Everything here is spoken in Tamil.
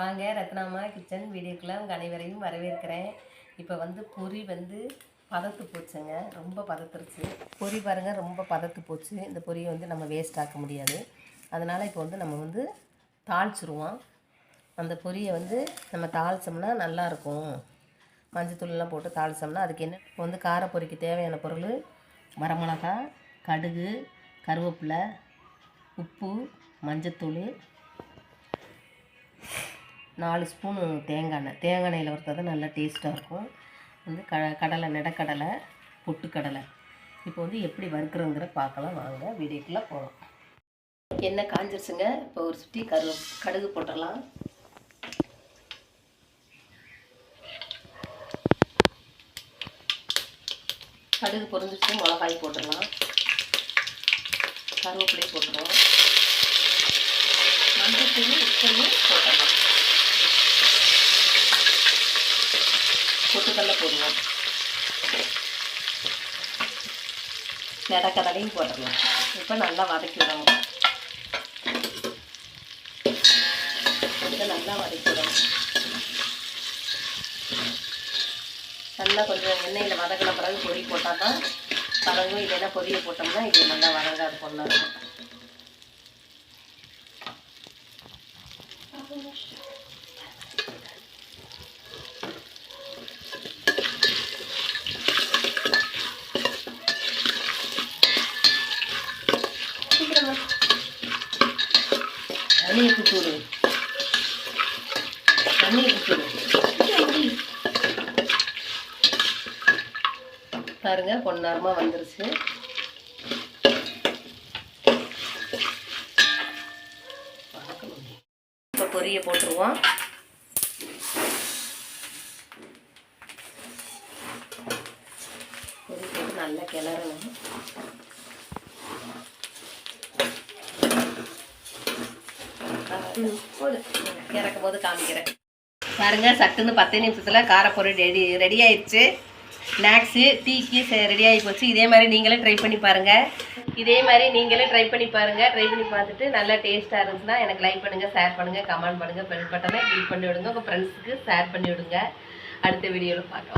வாங்க ரத்னாமா கிச்சன் வீடியோக்குள்ள உங்கள் அனைவரையும் வரவேற்கிறேன். இப்போ வந்து பொரி வந்து பதத்து போச்சுங்க, ரொம்ப பதத்துருச்சு. பொரி பாருங்கள், ரொம்ப பதத்து போச்சு. இந்த பொரியை வந்து நம்ம வேஸ்ட் ஆக்க முடியாது. அதனால் இப்போ வந்து நம்ம வந்து தாளிச்சிருவோம். அந்த பொரியை வந்து நம்ம தாளித்தோம்னா நல்லாயிருக்கும். மஞ்சத்தூள்லாம் போட்டு தாளித்தோம்னா அதுக்கு என்ன இப்போ வந்து காரப்பொரிக்கு தேவையான பொருள் வரமிளகா, கடுகு, கருவேப்பிலை, உப்பு, மஞ்சத்தூள், 4 ஸ்பூனு தேங்காய் எண்ணெயில் வறுத்தா தான் நல்லா டேஸ்ட்டாக இருக்கும். வந்து கடலை, நெடக்கடலை, பொட்டுக்கடலை. இப்போ வந்து எப்படி வறுக்கிறோங்கிற பார்க்கலாம். வாங்க வீடியோக்குள்ளே போகலாம். எண்ணெய் காஞ்சிருச்சுங்க. இப்போ ஒரு சுற்றி கடுகு போட்டுடலாம். கடுகு பொரிஞ்சிச்சு, மிளகாய் போட்டுடலாம். கருவேப்பிலை போட்டுருவோம். மஞ்சத்தூள், உப்பையும் போட்டுடலாம். பொட்டுக்கடலை போடுவோம். நெடக்கடலையும் போட்டுடலாம். இப்போ நல்லா வதக்கிவிடணும். நல்லா வதக்கிவிடணும். நல்லா கொஞ்சம் எண்ணெயில் வதக்கின பிறகு பொரி போட்டால் தான் வதங்கும். இல்லைன்னா பொரியை போட்டோம்னா இது நல்லா வதங்காது, பொண்ணா இருக்கும். தண்ணியை குத்துடு, தண்ணியை குத்துடு. பாருங்க, பொன்னரமாக வந்துருச்சு. இப்போ பொரியை போட்டுருவோம். பொரி போட்டு நல்லா கிளறணும். இறக்கும் போது காமிக்கிறேன். பாருங்க, சட்டுன்னு 10 நிமிஷத்தில் காரப்பொரி ரெடி ஆயிடுச்சு. ஸ்நாக்ஸு டீக்கு ரெடி ஆகி போச்சு. இதே மாதிரி நீங்களே ட்ரை பண்ணி பாருங்கள். ட்ரை பண்ணி பார்த்துட்டு நல்லா டேஸ்ட்டாக இருந்துச்சுன்னா எனக்கு லைக் பண்ணுங்கள், ஷேர் பண்ணுங்கள், கமெண்ட் பண்ணுங்கள், பெல் பட்டனை கிளிக் பண்ணி விடுங்க. உங்கள் ஃப்ரெண்ட்ஸுக்கு ஷேர் பண்ணி விடுங்க. அடுத்த வீடியோவில் பார்க்கலாம்.